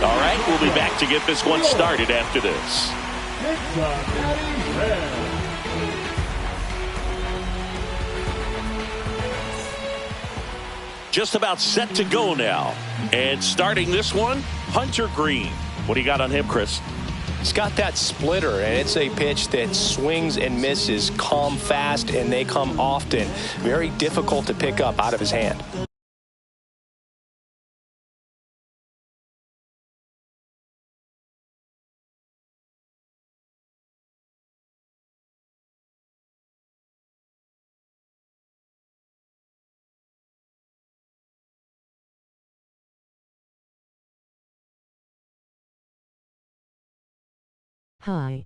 All right, we'll be back to get this one started after this. Just about set to go now. And starting this one, Hunter Greene. What do you got on him, Chris? He's got that splitter, and it's a pitch that swings and misses, come fast, and they come often. Very difficult to pick up out of his hand. Hi.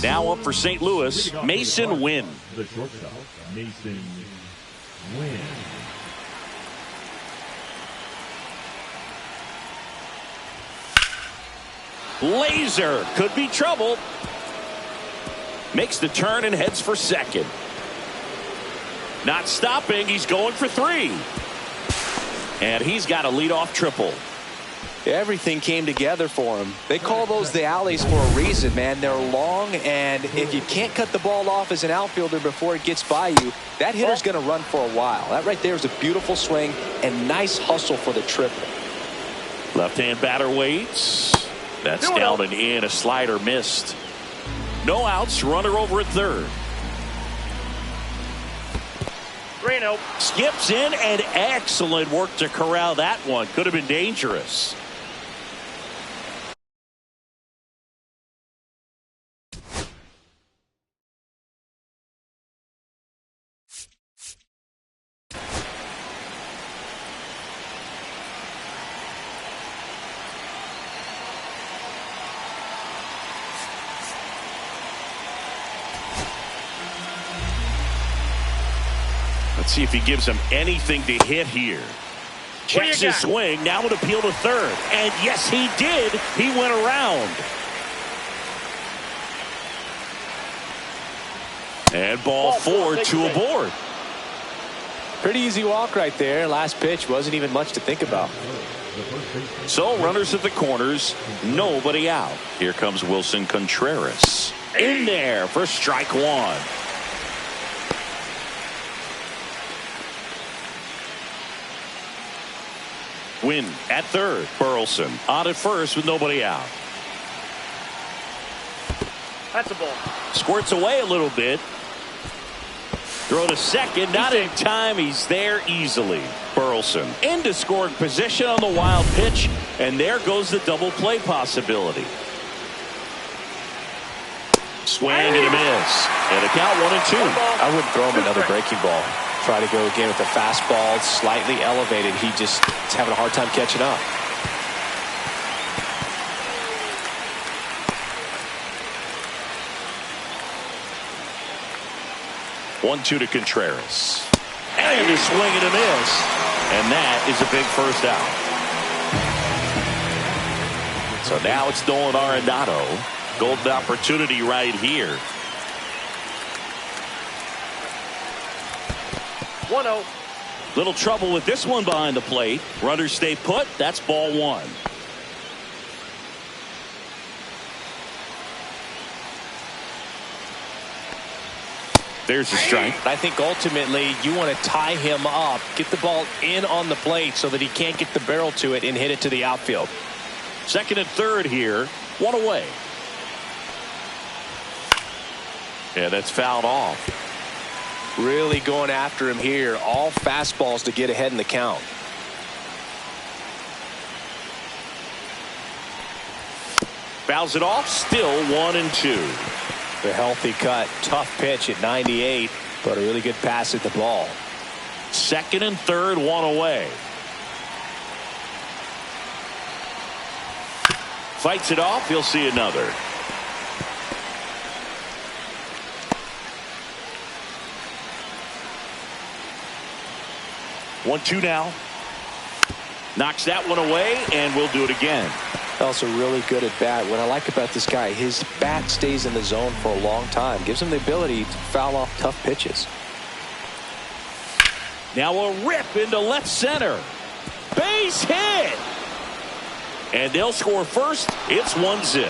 Now up for St. Louis, Masyn Winn. The shortstop, Masyn Winn. Laser could be trouble. Makes the turn and heads for second. Not stopping. He's going for three. And he's got a leadoff triple. Everything came together for him. They call those the alleys for a reason, man. They're long, and if you can't cut the ball off as an outfielder before it gets by you, that hitter's going to run for a while. That right there is a beautiful swing and nice hustle for the triple. Left-hand batter waits. That's down and in. A slider missed. No outs. Runner over at third. Reno Skips in, and excellent work to corral that one. Could have been dangerous. Let's see if he gives him anything to hit here. Checks his swing. Now would appeal to third. And yes, he did. He went around. And ball four to aboard. Pretty easy walk right there. Last pitch wasn't even much to think about. So runners at the corners. Nobody out. Here comes Wilson Contreras. In there for strike one. Winn at third. Burleson on at first with nobody out. That's a ball. Squirts away a little bit. Throw to second. Not in time. He's there easily. Burleson into scoring position on the wild pitch. And there goes the double play possibility. Swing and a miss. And a count 1-2. I wouldn't throw him another breaking ball. Try to go again with the fastball slightly elevated. He just is having a hard time catching up. One-two to Contreras. And a swing and a miss. And that is a big first out. So now it's Nolan Arenado. Golden opportunity right here. 1-0. Little trouble with this one behind the plate. Runners stay put. That's ball one. There's a strike. I think ultimately you want to tie him up, get the ball in on the plate so that he can't get the barrel to it and hit it to the outfield. Second and third here. One away. Yeah, that's fouled off. Really going after him here. All fastballs to get ahead in the count. Fouls it off. Still 1-2. The healthy cut. Tough pitch at 98, but a really good pass at the ball. Second and third, one away. Fights it off. He'll see another. One-two now. Knocks that one away, and we'll do it again. Also really good at bat. What I like about this guy, his bat stays in the zone for a long time. Gives him the ability to foul off tough pitches. Now a rip into left center. Base hit. And they'll score first. It's 1-0.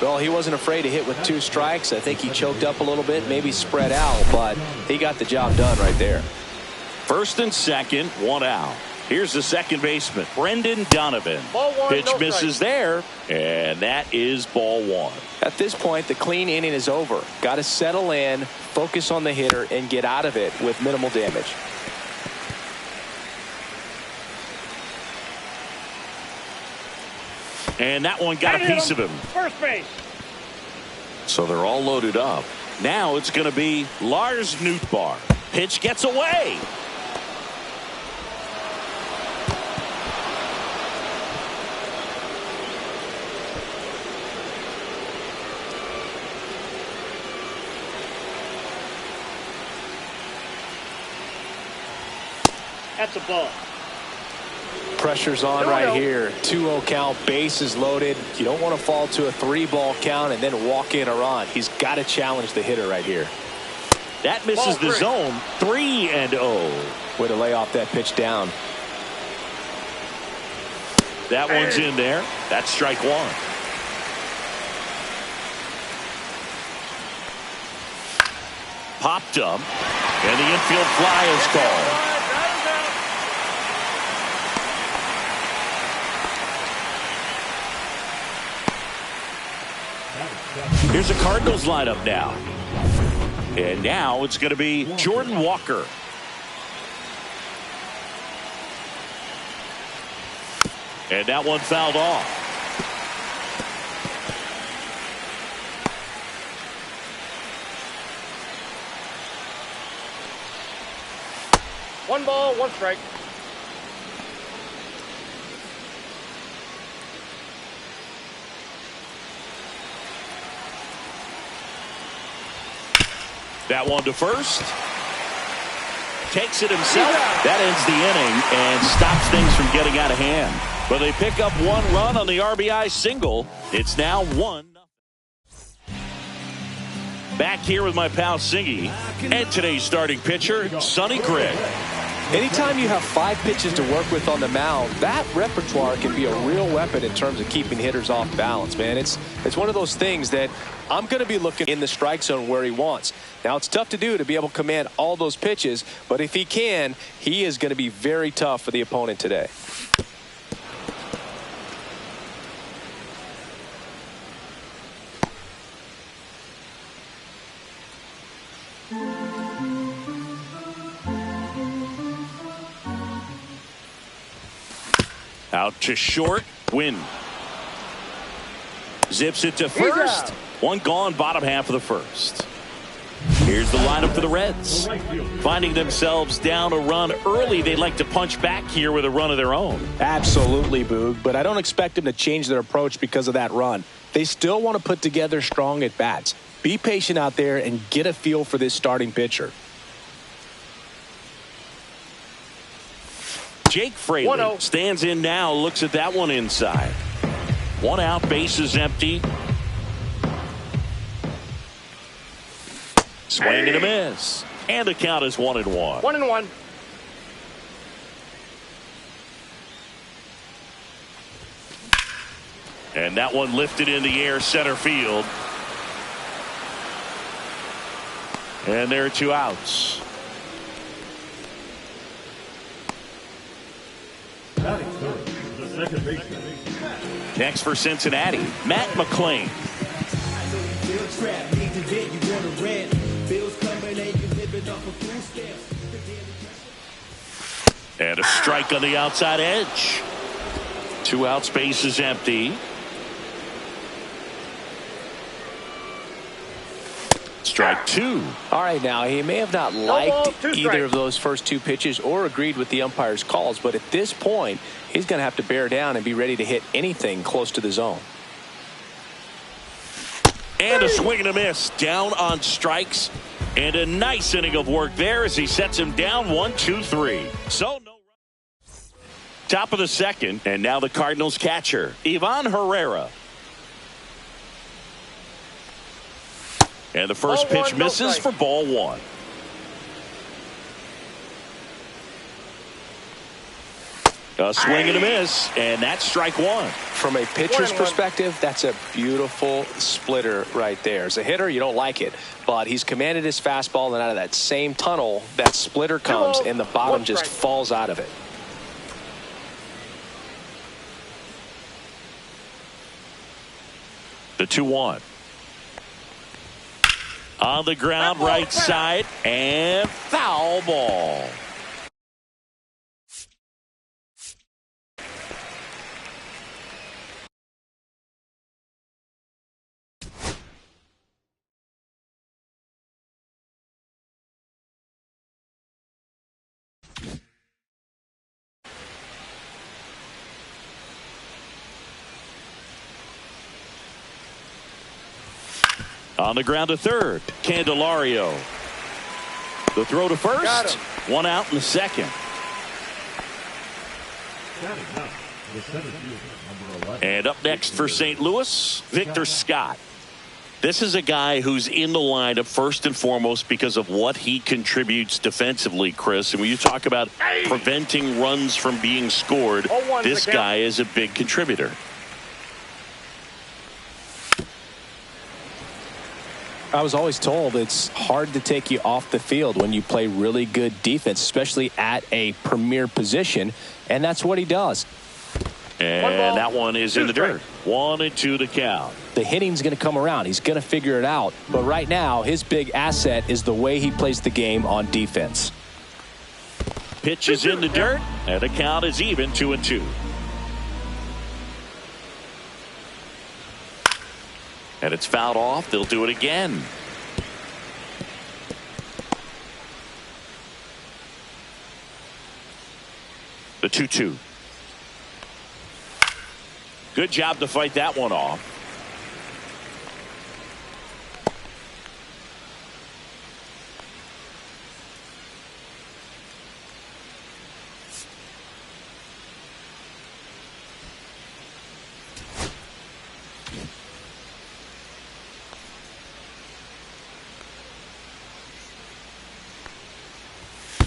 Well, he wasn't afraid to hit with 2 strikes. I think he choked up a little bit, maybe spread out, but he got the job done right there. First and second, 1 out. Here's the second baseman, Brendan Donovan. Ball 1, Pitch no misses strike. there, and that is ball 1. At this point, the clean inning is over. Got to settle in, focus on the hitter, and get out of it with minimal damage. And that one got a piece of him. First base. So they're all loaded up. Now it's going to be Lars Nootbaar. Pitch gets away. That's a ball. Pressure's on right here. 2-0 count, bases loaded. You don't want to fall to a 3-ball count and then walk in a run. He's got to challenge the hitter right here. That misses the zone. 3-0. Way to lay off that pitch down. That one's in there. That's strike 1. Popped up, and the infield fly is called. Here's the Cardinals lineup now. And now it's going to be Jordan Walker. And that one fouled off. One ball, 1 strike. That one to first. Takes it himself. That ends the inning and stops things from getting out of hand. But they pick up 1 run on the RBI single. It's now 1-0. Back here with my pal Singy and today's starting pitcher, Sonny Gregg. Anytime you have 5 pitches to work with on the mound, that repertoire can be a real weapon in terms of keeping hitters off balance, man. It's one of those things that I'm going to be looking in the strike zone where he wants. Now, it's tough to do to be able to command all those pitches, but if he can, he is going to be very tough for the opponent today. Out to short, Win. Zips it to first. One gone, bottom half of the first. Here's the lineup for the Reds. Finding themselves down a run early, they'd like to punch back here with a run of their own. Absolutely, Boog, but I don't expect them to change their approach because of that run. They still want to put together strong at-bats. Be patient out there and get a feel for this starting pitcher. Jake Fraley stands in now, looks at that one inside. 1 out, base is empty. Swing and a miss. And the count is 1-1. 1-1. And that one lifted in the air, center field. And there are 2 outs. The second baseman. Next for Cincinnati, Matt McLain. And a strike on the outside edge. 2 outs, base is empty. Strike 2. All right, now, he may have not liked either of those first 2 pitches or agreed with the umpire's calls, but at this point, he's going to have to bear down and be ready to hit anything close to the zone. And a swing and a miss. Down on strikes. And a nice inning of work there as he sets him down 1-2-3. So no. Top of the second, and now the Cardinals catcher, Ivan Herrera. And the first pitch misses for ball one. A swing and a miss, and that's strike one. From a pitcher's perspective, that's a beautiful splitter right there. As a hitter, you don't like it, but he's commanded his fastball, and out of that same tunnel, that splitter comes, and the bottom just falls out of it. The 2-1. On the ground, right side, and foul ball. On the ground to third, Candelario. The throw to first, one out in the second. And up next for St. Louis, Victor Scott. This is a guy who's in the lineup first and foremost because of what he contributes defensively, Chris. And when you talk about preventing runs from being scored, this guy is a big contributor. I was always told it's hard to take you off the field when you play really good defense, especially at a premier position, and that's what he does. And that one is in the dirt. 1-2 the count. The hitting's going to come around. He's going to figure it out. But right now, his big asset is the way he plays the game on defense. Pitch is in the dirt, and the count is even 2-2. And it's fouled off. They'll do it again. The 2-2. Good job to fight that one off.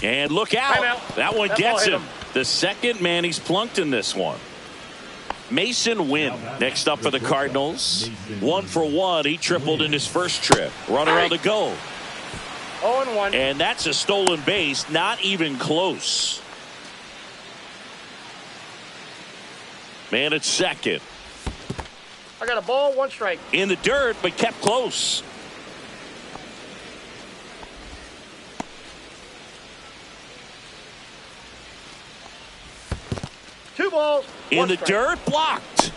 And look out. That one gets him. The second man he's plunked in this one. Mason Wynn next up for the Cardinals. 1 for 1. He tripled in his first trip. Runner on the go. 0-1. And that's a stolen base. Not even close. Man at second. I got a ball, 1 strike. In the dirt, but kept close. Two balls. In the dirt, blocked.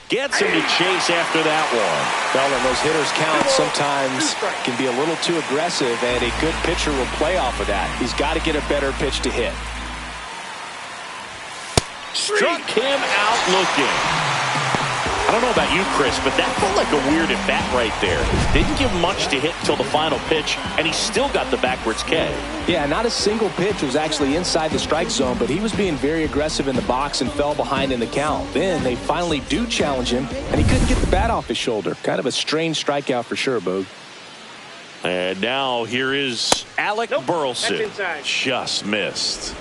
Gets him to chase after that one. Well, when those hitters count, sometimes can be a little too aggressive, and a good pitcher will play off of that. He's got to get a better pitch to hit. Struck him out looking. I don't know about you, Chris, but that felt like a weird at bat right there. Didn't give much to hit until the final pitch, and he still got the backwards K. Yeah, not a single pitch was actually inside the strike zone, but he was being very aggressive in the box and fell behind in the count. Then they finally do challenge him, and he couldn't get the bat off his shoulder. Kind of a strange strikeout for sure, Boog. And now here is Alec Burleson. Just missed.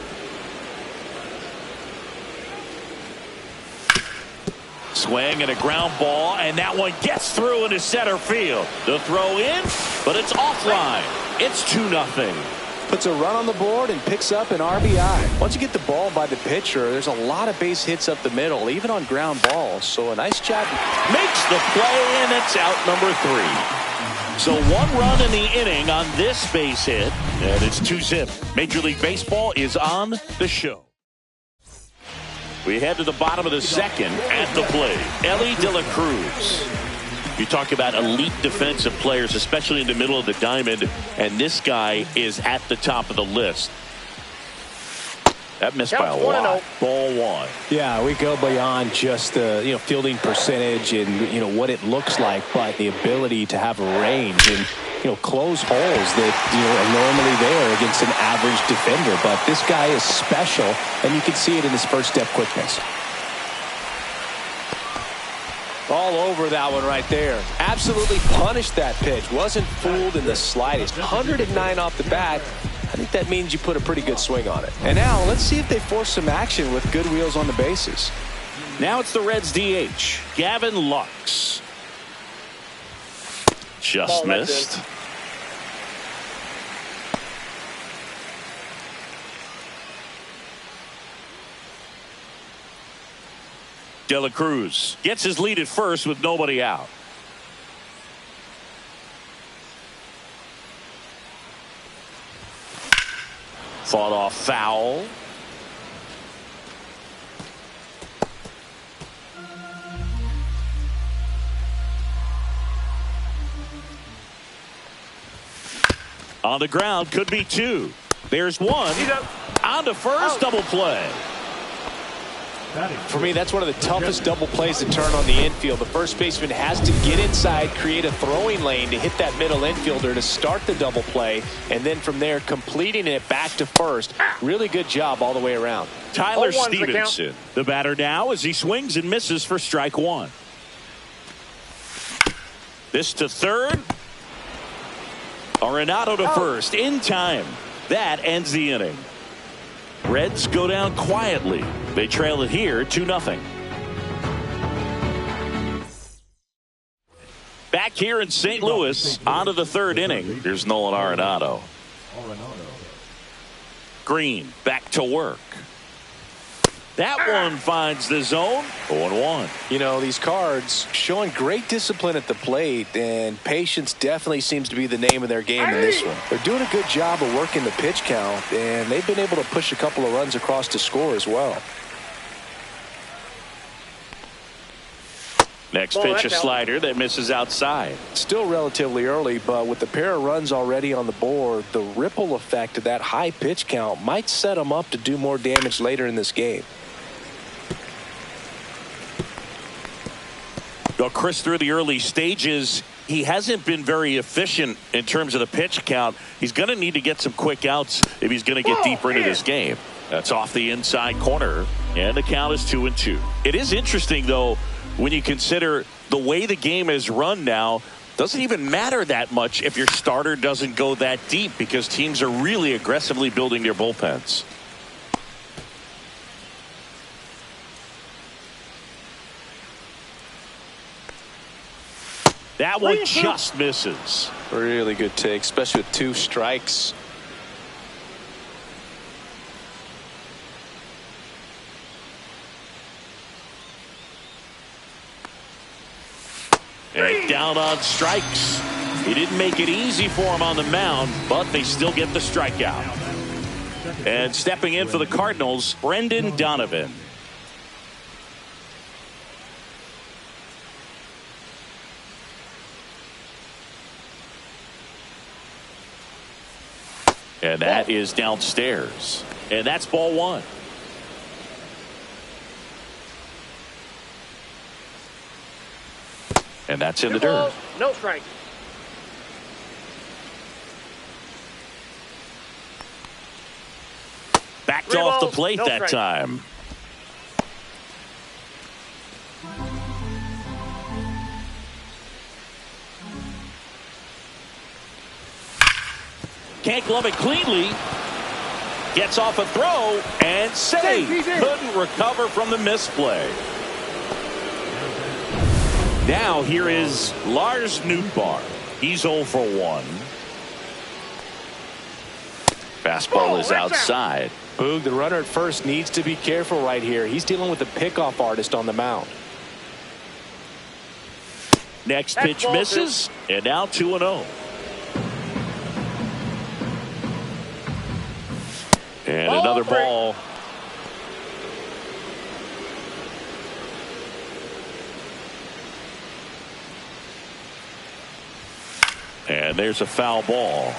Swing and a ground ball, and that one gets through into center field. The throw in, but it's offline. It's 2-0. Puts a run on the board and picks up an RBI. Once you get the ball by the pitcher, there's a lot of base hits up the middle, even on ground balls. So a nice job. Makes the play, and it's out number 3. So 1 run in the inning on this base hit, and it's 2-0. Major League Baseball is on the show. We head to the bottom of the second at the plate. Elly De La Cruz. You talk about elite defensive players, especially in the middle of the diamond, and this guy is at the top of the list. That missed by a Counts 1-0. lot. Ball one. Yeah, we go beyond just the fielding percentage and what it looks like, but the ability to have a range and close holes that are normally there against an average defender. But this guy is special, and you can see it in his first step quickness. All over that one right there. Absolutely punished that pitch. Wasn't fooled in the slightest. 109 off the bat. I think that means you put a pretty good swing on it. And now let's see if they force some action with good wheels on the bases. Now it's the Reds DH, Gavin Lux. Just missed. De La Cruz gets his lead at first with nobody out. Fought off foul. On the ground, could be two. There's one. On to first, double play. For me, that's one of the toughest double plays to turn on the infield. The first baseman has to get inside, create a throwing lane to hit that middle infielder to start the double play, and then from there completing it back to first. Really good job all the way around. Tyler Stevenson, the batter now, as he swings and misses for strike one. This to third. Arenado to first in time. That ends the inning. Reds go down quietly. They trail it here 2-0. Back here in St. Louis, on to the third inning. Here's Nolan Arenado. Green back to work. That one finds the zone. 0-1. These Cards showing great discipline at the plate, and patience definitely seems to be the name of their game in this one. They're doing a good job of working the pitch count, and they've been able to push a couple of runs across to score as well. Next pitch, a slider that misses outside. Still relatively early, but with the pair of runs already on the board, the ripple effect of that high pitch count might set them up to do more damage later in this game. Chris, through the early stages, he hasn't been very efficient in terms of the pitch count. He's going to need to get some quick outs if he's going to get deeper into this game. That's off the inside corner, and the count is 2-2. It is interesting, though, when you consider the way the game is run now. Doesn't even matter that much if your starter doesn't go that deep, because teams are really aggressively building their bullpens. That one just misses. Really good take, especially with 2 strikes. And down on strikes. He didn't make it easy for him on the mound, but they still get the strikeout. And stepping in for the Cardinals, Brendan Donovan. And that is downstairs. And that's ball one. And that's in the dirt. No strike. Backed off the plate that time. Can't glove it cleanly. Gets off a throw and saved. Couldn't recover from the misplay. Now here is Lars Nootbaar. He's 0 for 1. Fastball is outside. Boog, the runner at first needs to be careful right here. He's dealing with a pickoff artist on the mound. Next pitch misses, and now 2-0. And another ball. And there's a foul ball.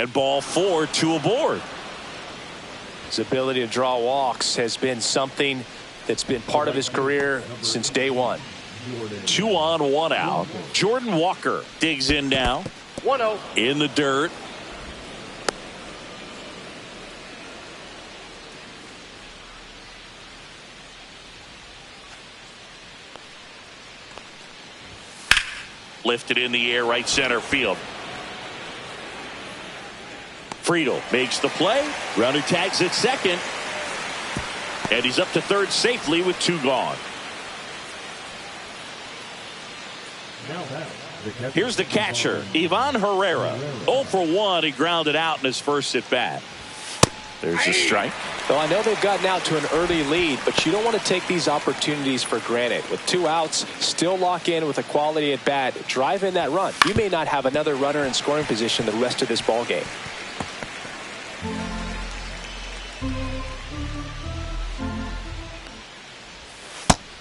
And ball 4, 2 aboard. His ability to draw walks has been something that's been part of his career since day one. 2 on, 1 out. Jordan Walker digs in now. 1-0. In the dirt. Lifted in the air, right center field. Friedl makes the play. Runner tags at second. And he's up to third safely with 2 gone. Here's the catcher, Ivan Herrera. 0 for 1. He grounded out in his first at bat. There's a strike. Well, I know they've gotten out to an early lead, but you don't want to take these opportunities for granted. With 2 outs, still lock in with a quality at bat. Drive in that run. You may not have another runner in scoring position the rest of this ball game.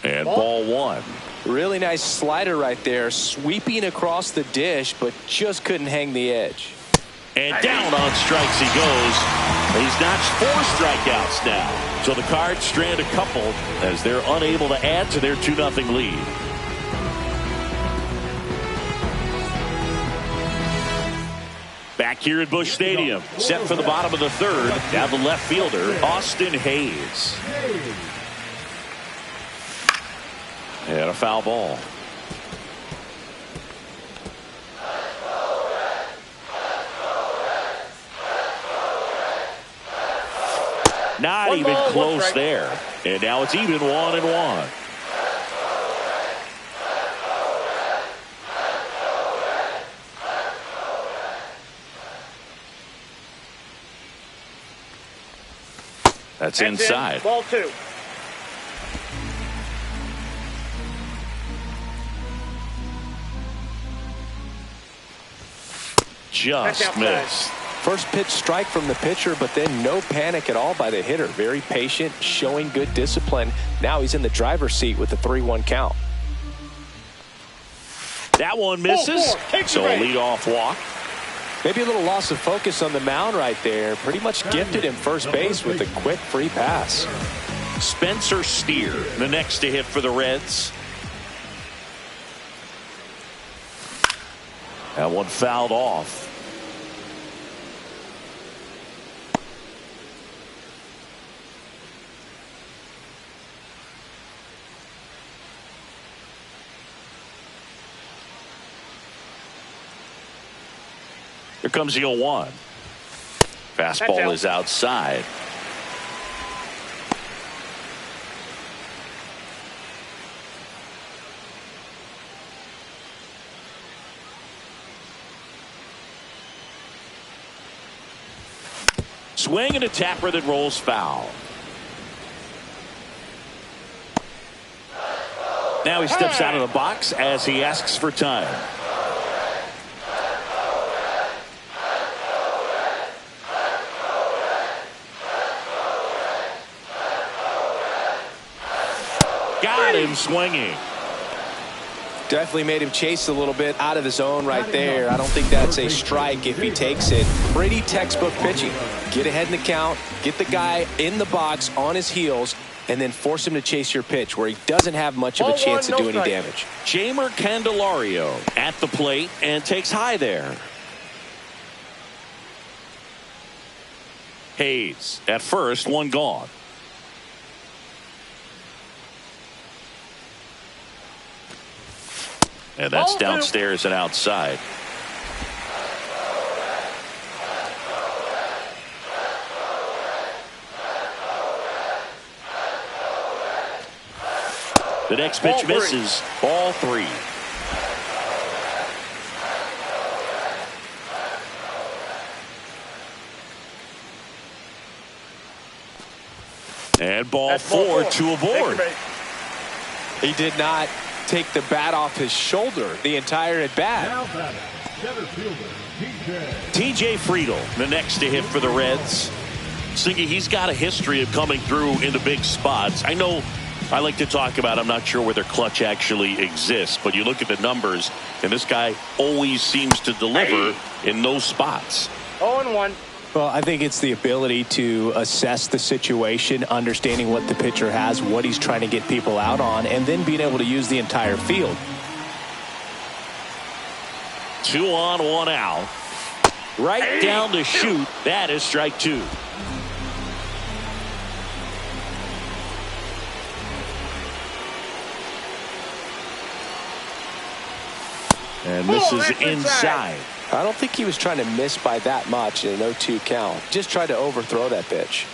And ball 1. Really nice slider right there, sweeping across the dish, but just couldn't hang the edge. And down on strikes he goes. He's notched 4 strikeouts now. So the Cards strand a couple as they're unable to add to their 2-0 lead. Back here at Busch Stadium, set for the bottom of the 3rd. Now the left fielder, Austin Hayes. And a foul ball. Not even close there. And now it's even 1-1. That's inside. Ball 2. Just missed. First pitch strike from the pitcher, but then no panic at all by the hitter. Very patient, showing good discipline. Now he's in the driver's seat with the 3-1 count. That one misses. So a leadoff walk. Maybe a little loss of focus on the mound right there. Pretty much gifted him first base with a quick free pass. Spencer Steer, the next to hit for the Reds. That one fouled off. Here comes the 0-1. Fastball is outside. Swing and a tapper that rolls foul. Now he steps out of the box as he asks for time. Got him swinging. Definitely made him chase a little bit out of his zone right there. I don't think that's a strike if he takes it. Pretty textbook pitching. Get ahead in the count, get the guy in the box on his heels, and then force him to chase your pitch where he doesn't have much of a chance to do any damage. Jeimer Candelario at the plate and takes high there. Hayes at first, 1 gone. And that's downstairs and outside. The next pitch misses. Ball 3. And ball 4, 2 aboard. He did not take the bat off his shoulder the entire at bat. TJ Friedl, the next to hit for the Reds. Singy, he's got a history of coming through in the big spots. I know I like to talk about, I'm not sure whether clutch actually exists, but you look at the numbers, and this guy always seems to deliver in those spots. 0-1. Well, I think it's the ability to assess the situation, understanding what the pitcher has, what he's trying to get people out on, and then being able to use the entire field. 2 on, 1 out. Right down to shoot. That is strike 2. And this is inside. I don't think he was trying to miss by that much in an 0-2 count. Just tried to overthrow that pitch.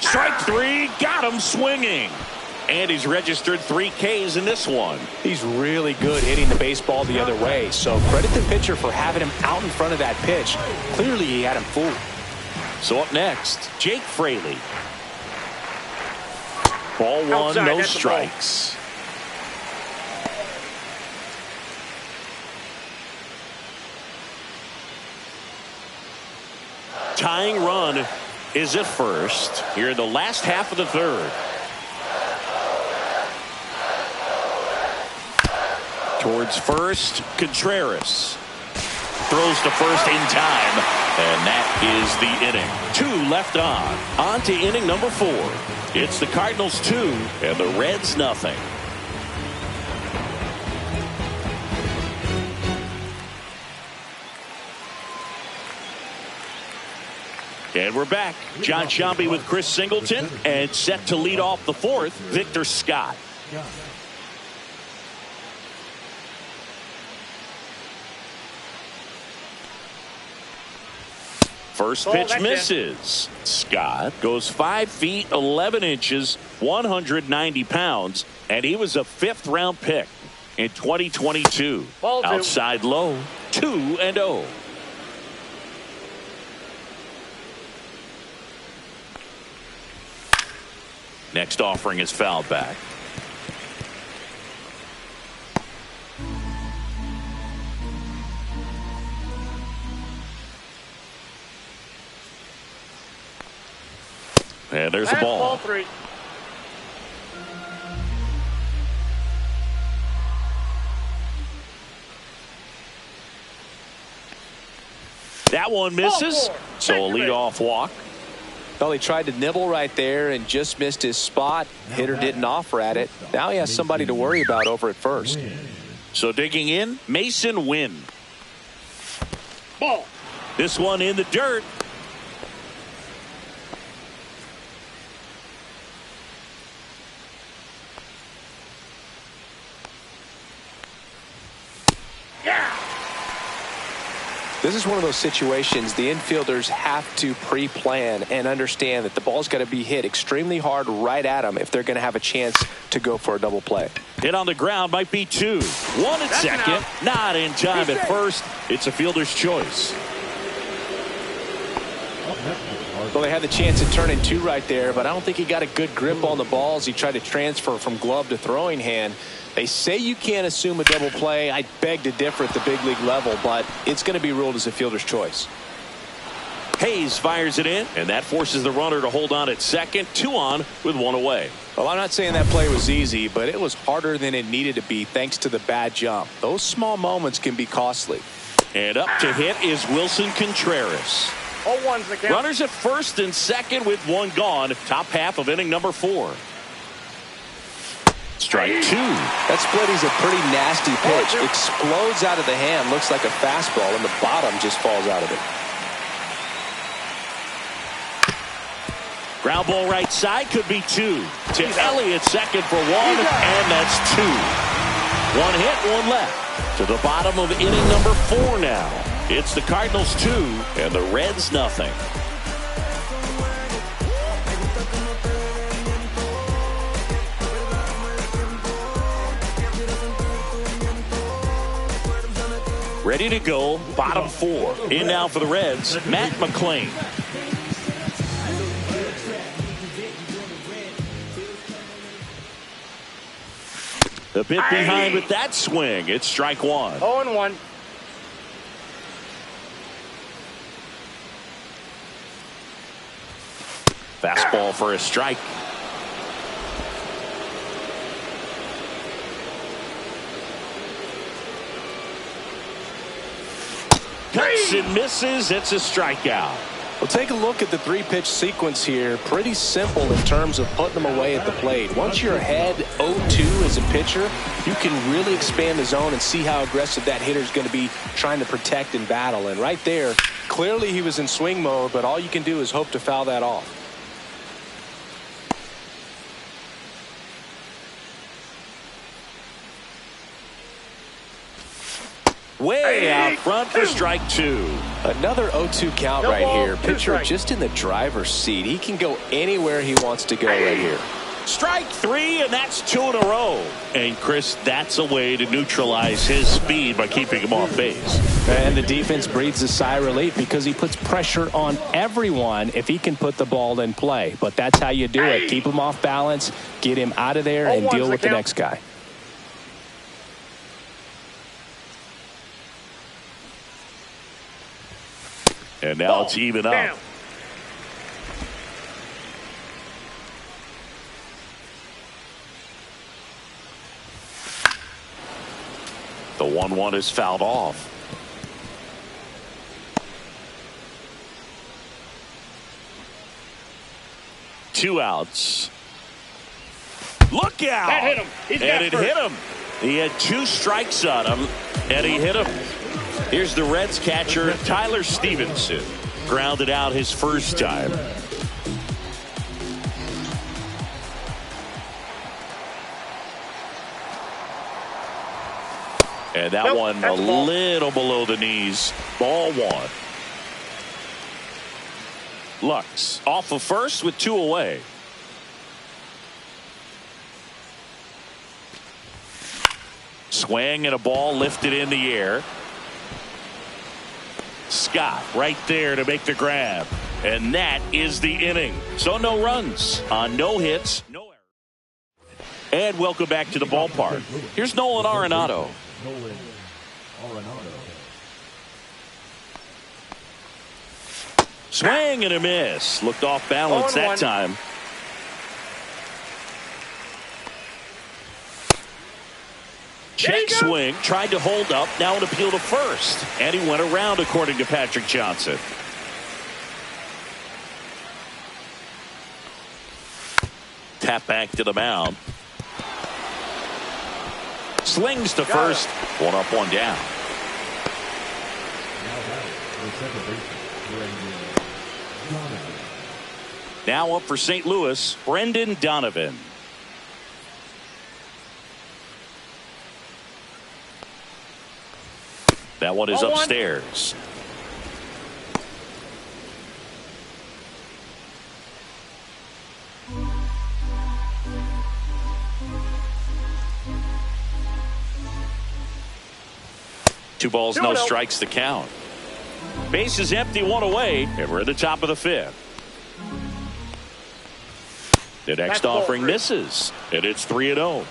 Strike 3, got him swinging. And he's registered 3 Ks in this one. He's really good hitting the baseball the other way, so credit the pitcher for having him out in front of that pitch. Clearly he had him fooled. So up next, Jake Fraley. Ball 1, Outside, no that's a strikes. Tying run is at first here in the last half of the third. Towards first, Contreras throws to first in time, and that is the inning. 2 left on to inning number 4. It's the Cardinals 2 and the Reds nothing. And we're back. John Sciambi with Chris Singleton, and set to lead off the 4th, Victor Scott. First pitch misses. Scott goes 5 feet 11 inches, 190 pounds, and he was a 5th round pick in 2022. Ball 2. Outside low, 2-0. Next offering is fouled back. And there's the ball. Ball 3. That one misses. So a leadoff walk. Well, he tried to nibble right there and just missed his spot. Hitter didn't offer at it. Now he has somebody to worry about over at first. So digging in, Mason Wynn. Ball. This one in the dirt. This is one of those situations the infielders have to pre-plan and understand that the ball's got to be hit extremely hard right at them if they're going to have a chance to go for a double play. Hit on the ground might be 2. 1 at second. Not in time at first. It's a fielder's choice. Well, they had the chance to turn in 2 right there, but I don't think he got a good grip on the balls. He tried to transfer from glove to throwing hand. They say you can't assume a double play. I beg to differ at the big league level, but it's going to be ruled as a fielder's choice. Hayes fires it in, and that forces the runner to hold on at second. 2 on with 1 away. Well, I'm not saying that play was easy, but it was harder than it needed to be thanks to the bad jump. Those small moments can be costly. And up to hit is Wilson Contreras. 0-1's the count. Runners at first and second with 1 gone. Top half of inning number 4. Strike 2. That splitty's a pretty nasty pitch. Explodes out of the hand. Looks like a fastball, and the bottom just falls out of it. Ground ball right side could be 2. To Elliott second for 1, and that's 2. 1 hit, 1 left. To the bottom of inning number 4 now. It's the Cardinals 2 and the Reds nothing. Ready to go, bottom 4. In now for the Reds, Matt McClain. The bit behind with that swing. It's strike 1. 0-1. Fastball for a strike. cuts and misses. It's a strikeout. Well, take a look at the three-pitch sequence here. Pretty simple in terms of putting them away at the plate. Once you're ahead 0-2 as a pitcher, you can really expand the zone and see how aggressive that hitter's going to be trying to protect and battle. And right there, clearly he was in swing mode, but all you can do is hope to foul that off. Way out front for strike two. Another 0-2 count right here. Pitcher just in the driver's seat. He can go anywhere he wants to go right here. Strike three, and that's two in a row. And, Chris, that's a way to neutralize his speed by keeping him off base. And the defense breathes a sigh of relief because he puts pressure on everyone if he can put the ball in play. But that's how you do it. Keep him off balance, get him out of there, and deal with the next guy. And now it's even up. Down. The 1-1 is fouled off. Two outs. Look out! That hit him. He's and it got hit him. He had two strikes on him, and he hit him. Here's the Reds catcher, Tyler Stevenson. Grounded out his first time. And that one a little below the knees. Ball one. Lux off of first with two away. Swing and a ball lifted in the air. Scott right there to make the grab. And that is the inning. So no runs on no hits, no errors. And welcome back to the ballpark. Here's Nolan Arenado. Swing and a miss. Looked off balance that time. Check swing, tried to hold up, now an appeal to first. And he went around, according to Patrick Johnson. Tap back to the mound. Slings to first. One up, one down. Now up for St. Louis, Brendan Donovan. That one is upstairs. Two balls, no strikes to count. Base is empty, one away, and we're at the top of the fifth. The next offering misses, and it's 3-0.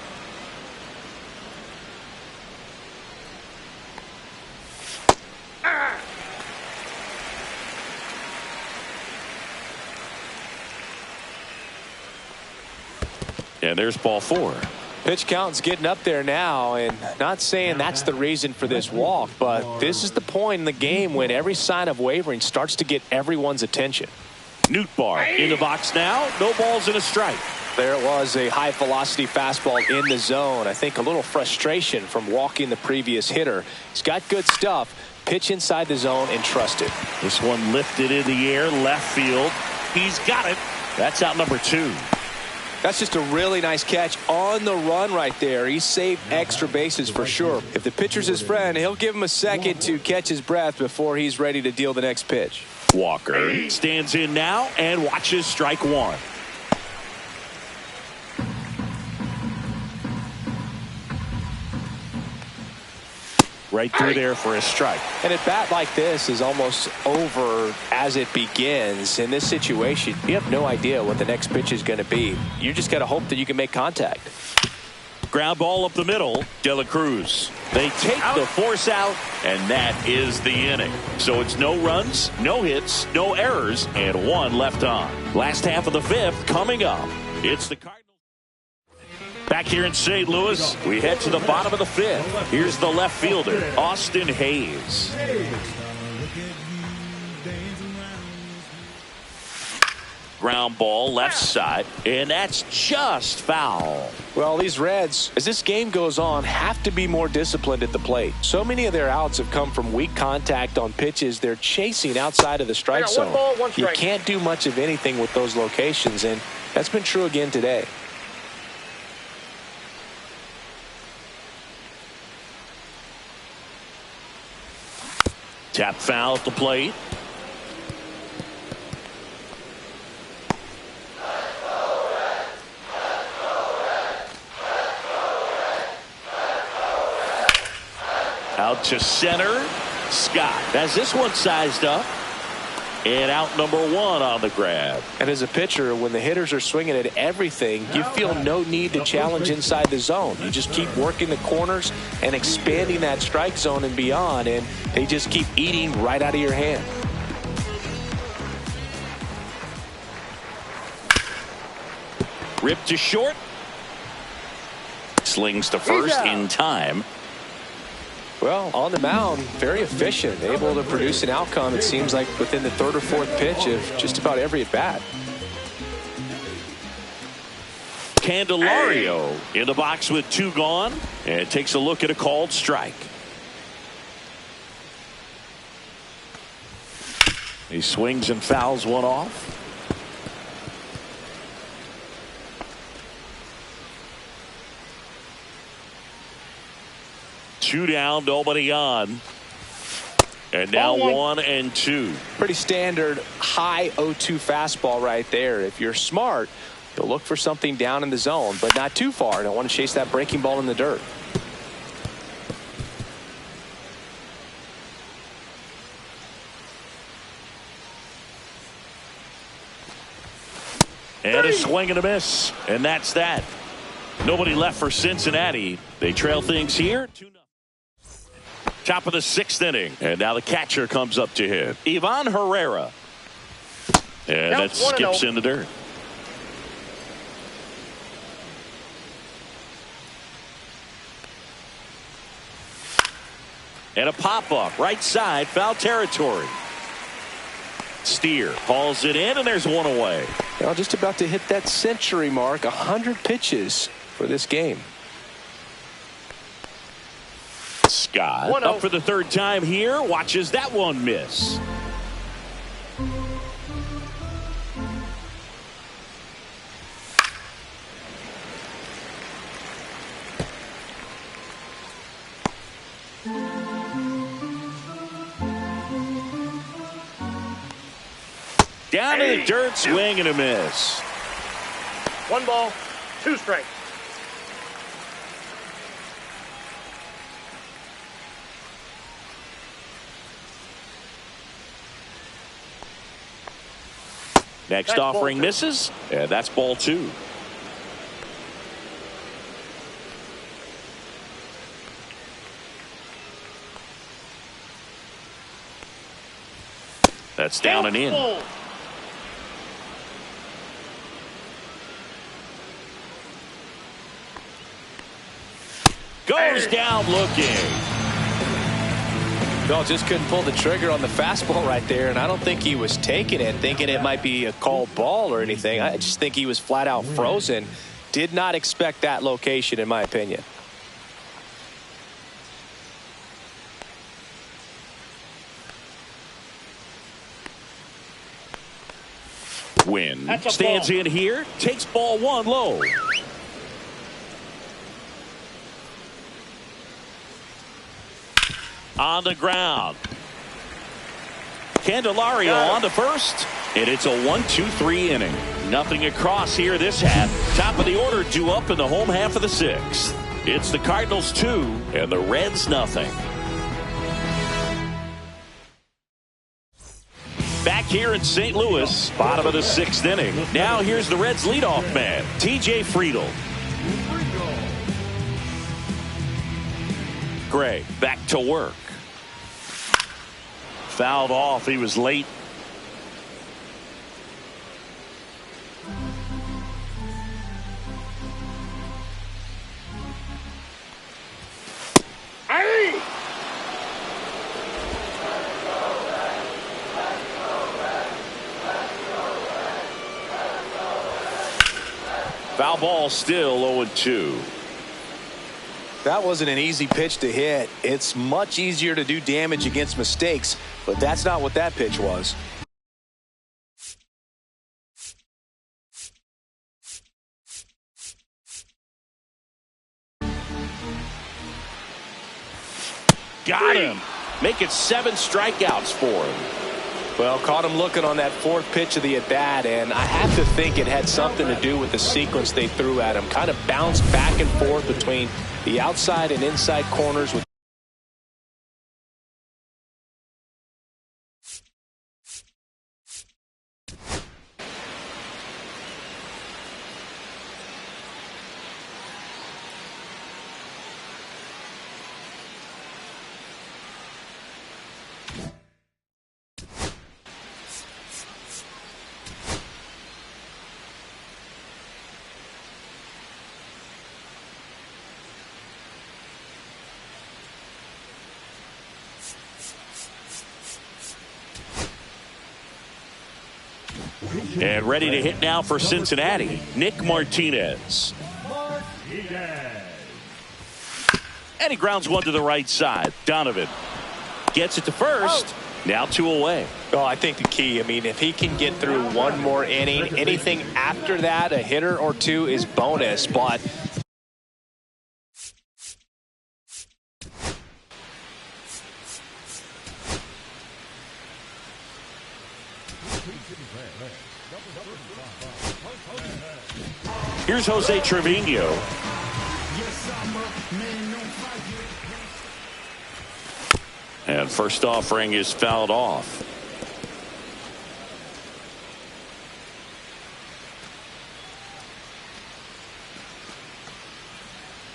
And there's ball four. Pitch count's getting up there now, and not saying that's the reason for this walk, but this is the point in the game when every sign of wavering starts to get everyone's attention. Nootbaar in the box now. No balls and a strike. There it was, a high-velocity fastball in the zone. I think a little frustration from walking the previous hitter. He's got good stuff. Pitch inside the zone and trust it. This one lifted in the air, left field. He's got it. That's out number two. That's just a really nice catch on the run right there. He saved extra bases for sure. If the pitcher's his friend, he'll give him a second to catch his breath before he's ready to deal the next pitch. Walker stands in now and watches strike one. Right through there for a strike. And a bat like this is almost over as it begins. In this situation, you have no idea what the next pitch is going to be. You just got to hope that you can make contact. Ground ball up the middle, De La Cruz. They take the force out, and that is the inning. So it's no runs, no hits, no errors, and one left on. Last half of the fifth coming up. It's the Cardinals. Back here in St. Louis, we head to the bottom of the fifth. Here's the left fielder, Austin Hayes. Ground ball left side, and that's just foul. Well, these Reds, as this game goes on, have to be more disciplined at the plate. So many of their outs have come from weak contact on pitches they're chasing outside of the strike zone. You can't do much of anything with those locations, and that's been true again today. Tap foul at the plate. Out to center. Scott has this one sized up. And out number one on the grab. And as a pitcher, when the hitters are swinging at everything, you feel no need to challenge inside the zone. You just keep working the corners and expanding that strike zone and beyond, and they just keep eating right out of your hand. Rip to short. Slings to first in time. Well, on the mound, very efficient, able to produce an outcome, it seems like, within the third or fourth pitch of just about every at-bat. Candelario in the box with two gone, and takes a look at a called strike. He swings and fouls one off. Two down, nobody on. And now 1-2. Pretty standard high 0-2 fastball right there. If you're smart, you'll look for something down in the zone, but not too far. Don't want to chase that breaking ball in the dirt. And a swing and a miss. And that's that. Nobody left for Cincinnati. They trail things here 2-0. Top of the sixth inning. And now the catcher comes up to hit. Ivan Herrera. And that skips in the dirt. And a pop-up. Right side. Foul territory. Steer hauls it in, and there's one away. Well, just about to hit that century mark. 100 pitches for this game. Scott up for the third time here. Watches that one miss. Down in the dirt, swing and a miss. 1 ball, 2 strikes. Next offering misses, and that's ball 2. That's down and in. Goes down looking. No, just couldn't pull the trigger on the fastball right there, and I don't think he was taking it, thinking it might be a called ball or anything. I just think he was flat out frozen. Did not expect that location, in my opinion. Win stands in here, takes ball 1 low. On the ground. Candelario on to first, and it's a 1-2-3 inning. Nothing across here this half. Top of the order due up in the home half of the 6th. It's the Cardinals 2 and the Reds nothing. Back here in St. Louis, bottom of the 6th inning. Now here's the Reds leadoff man, TJ Friedl. Gray back to work. Fouled off. He was late. Foul ball, still 0-2. That wasn't an easy pitch to hit. It's much easier to do damage against mistakes, but that's not what that pitch was. Got him. Make it 7 strikeouts for him. Well, caught him looking on that 4th pitch of the at-bat, and I have to think it had something to do with the sequence they threw at him. Kind of bounced back and forth between the outside and inside corners with And ready to hit now for Cincinnati, Nick Martinez. And he grounds one to the right side. Donovan gets it to first. Now 2 away. Oh, I think the key, I mean, if he can get through one more inning, anything after that, a hitter or two is bonus. But here's Jose Trevino. And first offering is fouled off.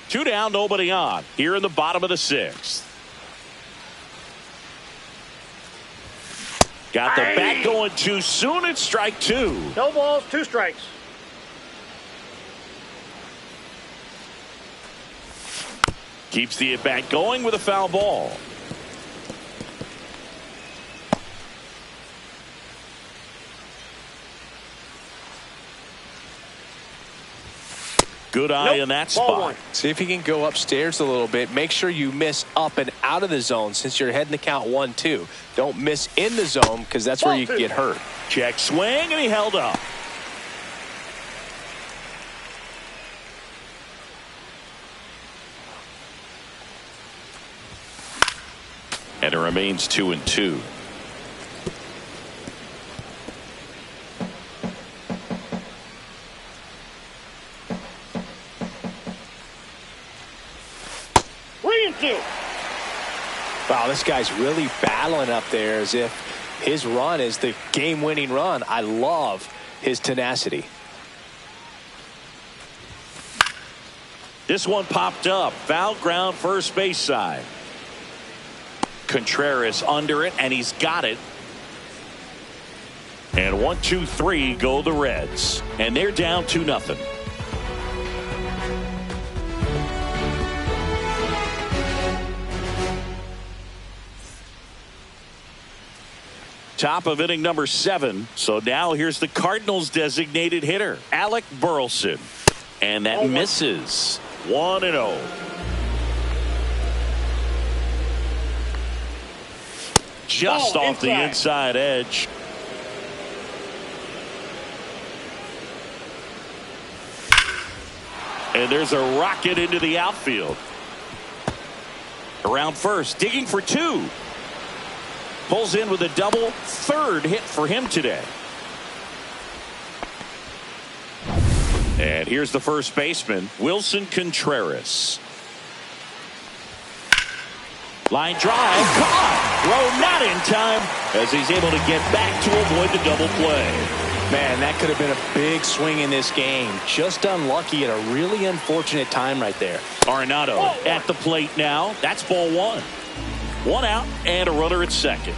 Two down, nobody on. Here in the bottom of the 6th. Got the bat going too soon. It's strike 2. No balls, 2 strikes. Keeps the at bat going with a foul ball. Good eye in that spot. See if you can go upstairs a little bit. Make sure you miss up and out of the zone since you're heading to count 1-2. Don't miss in the zone because that's where you get hurt. Check swing, and he held up. And it remains 2-2. Wow, this guy's really battling up there as if his run is the game-winning run. I love his tenacity. This one popped up. Foul ground, first base side. Contreras under it, and he's got it. And 1, 2, 3 go the Reds. And they're down 2-0. Top of inning number 7. So now here's the Cardinals designated hitter, Alec Burleson. And that misses. 1-0. Just off the inside edge. And there's a rocket into the outfield. Around first, digging for 2. Pulls in with a double, 3rd hit for him today. And here's the first baseman, Wilson Contreras. Line drive, caught. Throw not in time as he's able to get back to avoid the double play. Man, that could have been a big swing in this game. Just unlucky at a really unfortunate time right there. Arenado at the plate now. That's ball 1. 1 out and a runner at second.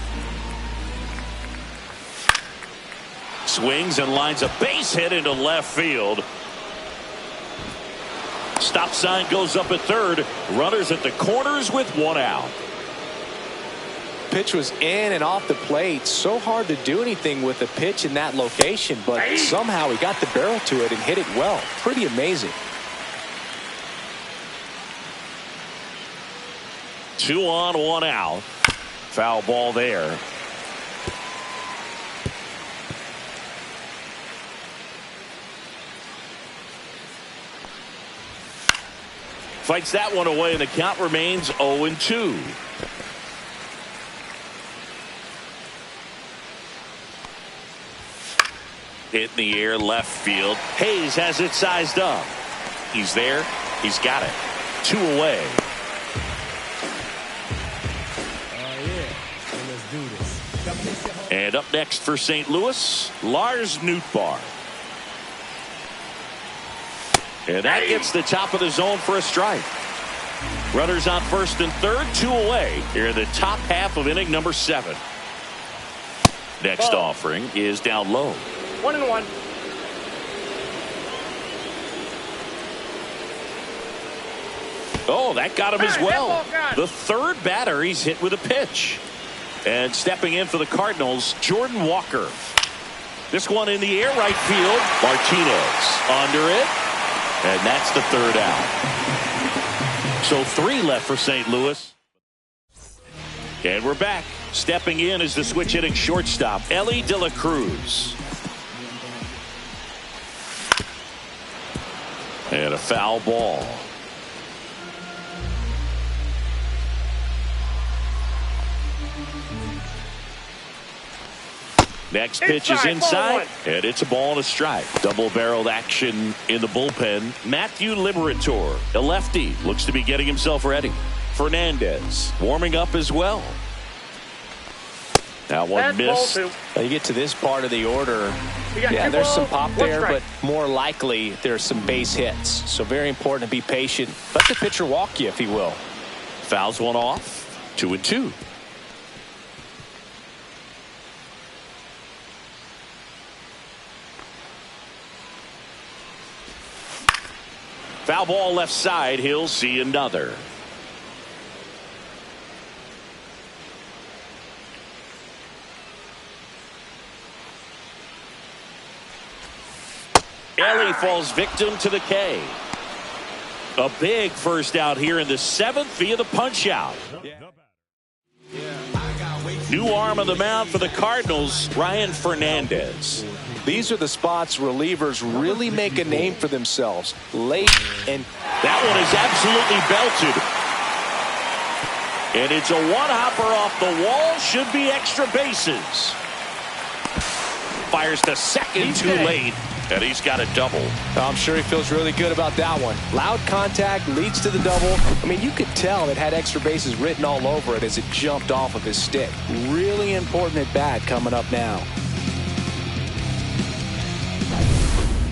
Swings and lines a base hit into left field. Stop sign goes up at third. Runners at the corners with 1 out. pitch was in and off the plate. So hard to do anything with a pitch in that location, but somehow he got the barrel to it and hit it well. Pretty amazing. 2 on, 1 out. Foul ball there. Fights that one away, and the count remains 0-2. Hit in the air, left field. Hayes has it sized up. He's there. He's got it. 2 away. And up next for St. Louis, Lars Nootbaar. And that gets the top of the zone for a strike. Runners on first and third, 2 away. Here in the top half of inning number 7. Next offering is down low. 1-1. Oh, that got him as well. The third batter he's hit with a pitch. And stepping in for the Cardinals, Jordan Walker. This one in the air, right field. Martinez under it. And that's the third out. So 3 left for St. Louis. And we're back. Stepping in is the switch hitting shortstop, Elly De La Cruz. And a foul ball. Next pitch is inside, and it's a ball and a strike. Double-barreled action in the bullpen. Matthew Liberatore, a lefty, looks to be getting himself ready. Fernandez warming up as well. That one missed. You get to this part of the order. Yeah, there's some pop there, but more likely there's some base hits. So very important to be patient. Let the pitcher walk you, if he will. Fouls one off. 2-2. Foul ball left side. He'll see another. Elly falls victim to the K. A big first out here in the 7th via the punch out. New arm of the mound for the Cardinals, Ryan Fernandez. These are the spots relievers really make a name for themselves. Late and... That one is absolutely belted. And it's a one-hopper off the wall. Should be extra bases. Fires to second too late. And he's got a double. I'm sure he feels really good about that one. Loud contact leads to the double. I mean, you could tell it had extra bases written all over it as it jumped off of his stick. Really important at bat coming up now.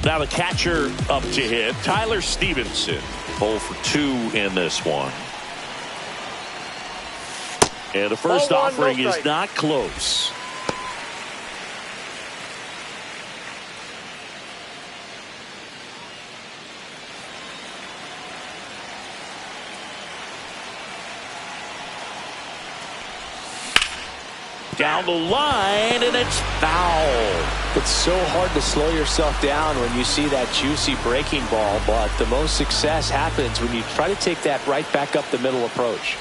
Now the catcher up to hit, Tyler Stevenson. 0 for 2 in this one. And the first offering is not close. Down the line, and it's foul. It's so hard to slow yourself down when you see that juicy breaking ball, but the most success happens when you try to take that right back up the middle approach.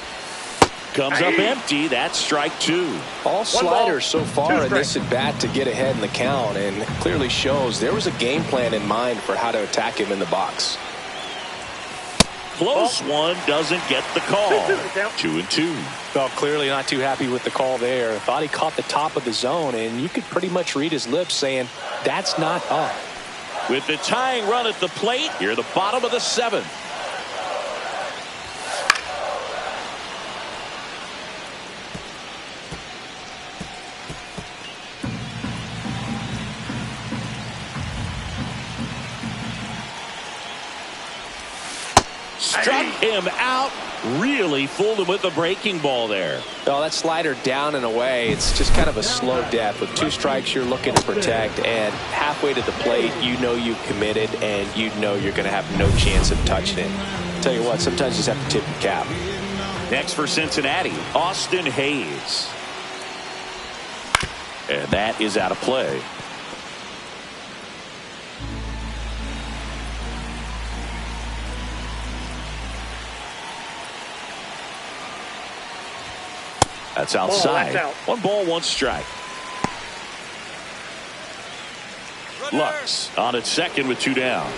Comes up empty. That's strike 2. All sliders so far in this at bat to get ahead in the count, and clearly shows there was a game plan in mind for how to attack him in the box. Close one, doesn't get the call. 2-2. Well, clearly not too happy with the call there. Thought he caught the top of the zone, and you could pretty much read his lips saying, that's not up. With the tying run at the plate, here the bottom of the 7th. Struck him out. Really fooled him with the breaking ball there. Oh, that slider down and away. It's just kind of a slow death. With 2 strikes, you're looking to protect, and halfway to the plate, you know you committed, and you know you're going to have no chance of touching it. Tell you what, sometimes you just have to tip your cap. Next for Cincinnati, Austin Hayes. And that is out of play. That's outside. Out. 1 ball, 1 strike. Lux on at second with 2 down.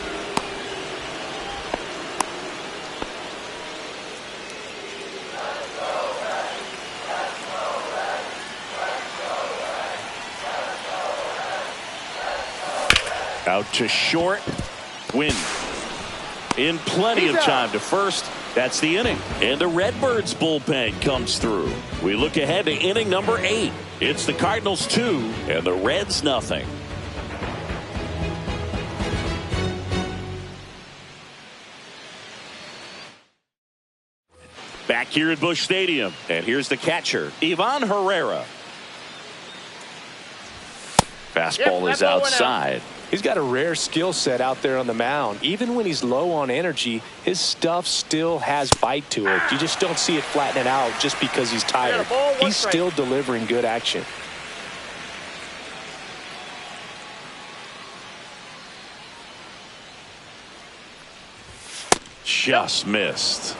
Out to short. Win. In plenty of time to first. That's the inning. And the Redbirds bullpen comes through. We look ahead to inning number 8. It's the Cardinals 2 and the Reds nothing. Back here at Busch Stadium. And here's the catcher, Ivan Herrera. Fastball is outside. He's got a rare skill set out there on the mound. Even when he's low on energy, his stuff still has bite to it. You just don't see it flatten it out just because he's tired. He's still delivering good action. Just missed.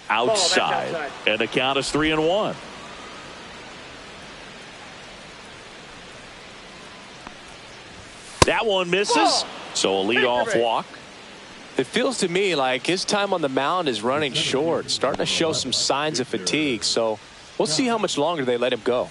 Outside. And the count is 3-1. That one misses. So a leadoff walk. It feels to me like his time on the mound is running short, starting to show some signs of fatigue. So we'll see how much longer they let him go.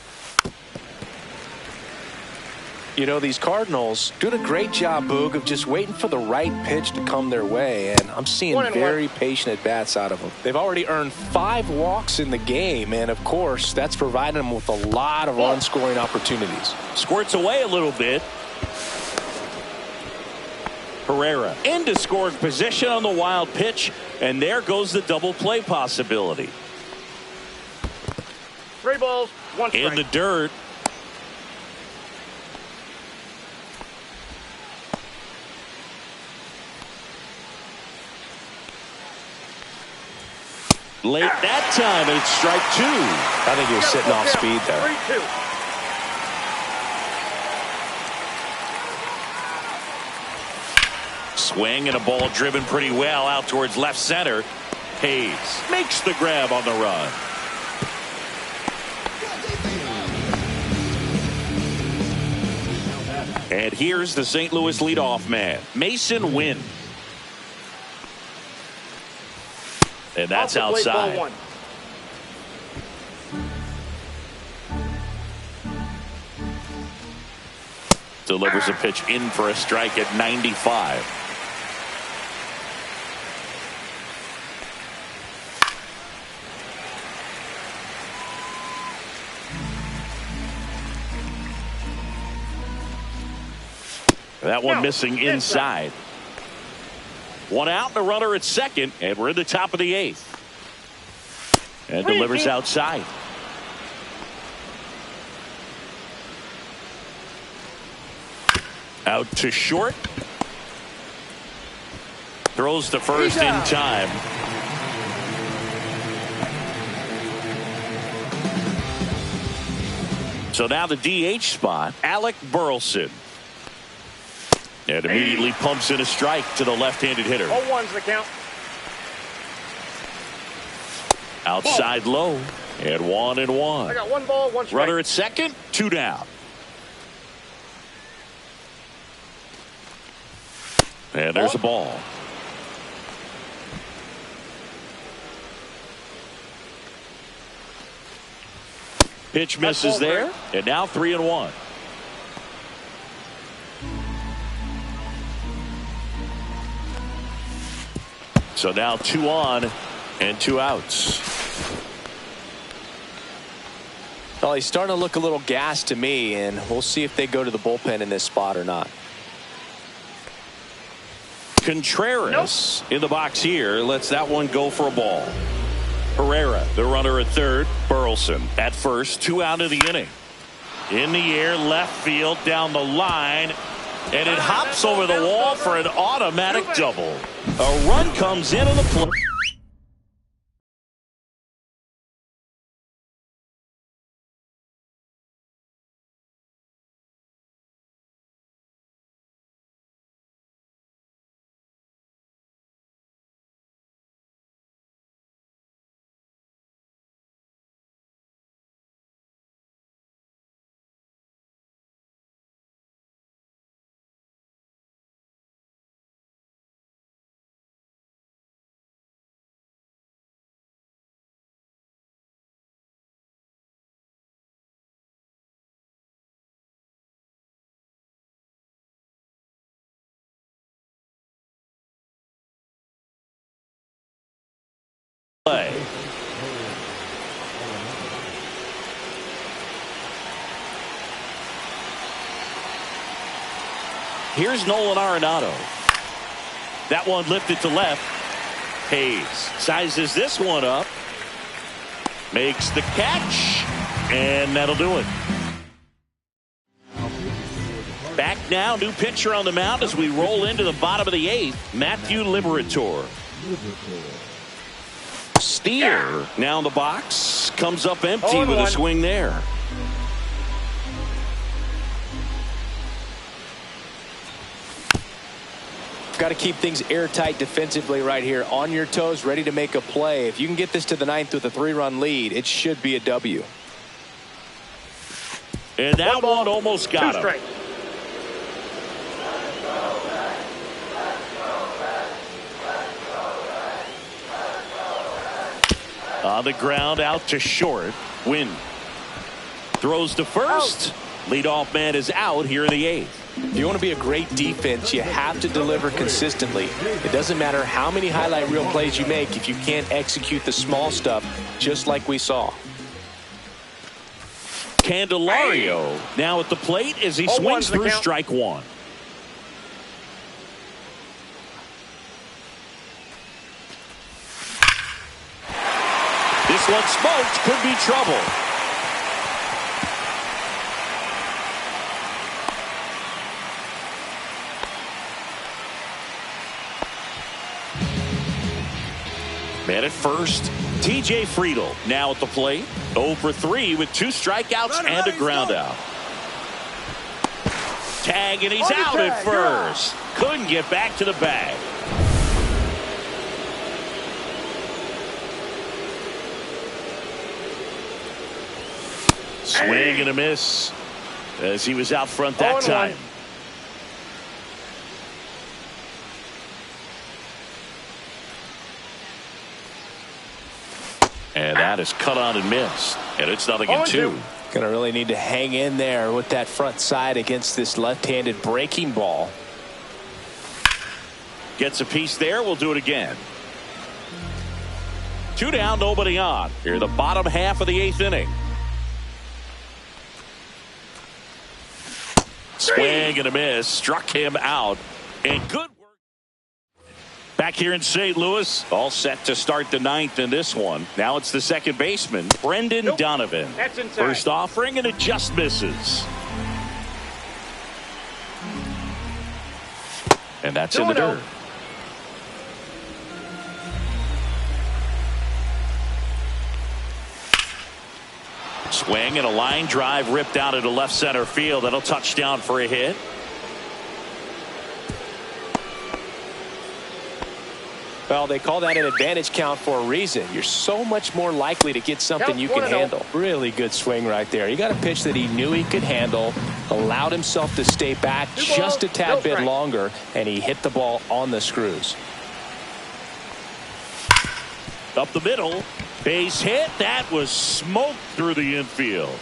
You know, these Cardinals doing a great job, Boog, of just waiting for the right pitch to come their way, and I'm seeing very patient at-bats out of them. They've already earned 5 walks in the game, and, of course, that's providing them with a lot of run-scoring opportunities. Squirts away a little bit. Herrera into scoring position on the wild pitch, and there goes the double play possibility. 3 balls, 1 strike. In the dirt. Late that time, and it's strike 2. I think he was sitting off speed there. 3-2. Swing and a ball driven pretty well out towards left center. Hayes makes the grab on the run. And here's the St. Louis leadoff man, Masyn Winn. And that's outside. Delivers a pitch in for a strike at 95. That one missing inside. 1 out and a runner at second, and we're in the top of the 8th. And delivers outside. Out to short. Throws to first in time. So now the DH spot, Alec Burleson. And immediately pumps in a strike to the left-handed hitter. 0-1's the count. Outside low. And 1-1. I got 1 ball, 1 strike. Runner at second, 2 down. And there's a ball. Pitch misses there. And now 3-1. So now 2 on and 2 outs. Well, he's starting to look a little gassed to me, and we'll see if they go to the bullpen in this spot or not. Contreras in the box here lets that one go for a ball. Herrera, the runner at third. Burleson at first. 2 out of the inning. In the air, left field, down the line. And it hops over the wall for an automatic double. A run comes in on the play. Here's Nolan Arenado. That one lifted to left. Hayes sizes this one up. Makes the catch. And that'll do it. Back now, new pitcher on the mound as we roll into the bottom of the eighth. Matthew Liberatore. Steer now in the box. Comes up empty with a swing there. Got to keep things airtight defensively right here. On your toes, ready to make a play. If you can get this to the ninth with a 3-run lead, it should be a W. And that one almost got him. On the ground, out to short. Win. Throws to first. Leadoff man is out here in the eighth. If you want to be a great defense, you have to deliver consistently. It doesn't matter how many highlight reel plays you make if you can't execute the small stuff, just like we saw. Candelario now at the plate as he swings through strike one. This one smoked, could be trouble. Man at first, T.J. Friedl now at the plate. 0 for 3 with 2 strikeouts and a ground out. Tag, and he's out at first. Couldn't get back to the bag. Swing and a miss as he was out front that time. And that is cut on and missed. And it's 0-2. Gonna really need to hang in there with that front side against this left-handed breaking ball. Gets a piece there. We'll do it again. 2 down, nobody on. Here, the bottom half of the 8th inning. Swing and a miss. Struck him out. And good work. Back here in St. Louis, all set to start the 9th in this one. Now it's the second baseman, Brendan Donovan. That's inside. First offering, and it just misses. And that's in the dirt. Swing and a line drive ripped out into left center field. That'll touch down for a hit. Well, they call that an advantage count for a reason. You're so much more likely to get something you can handle. Really good swing right there. You got a pitch that he knew he could handle, allowed himself to stay back just a tad bit longer, and he hit the ball on the screws. Up the middle, base hit. That was smoked through the infield.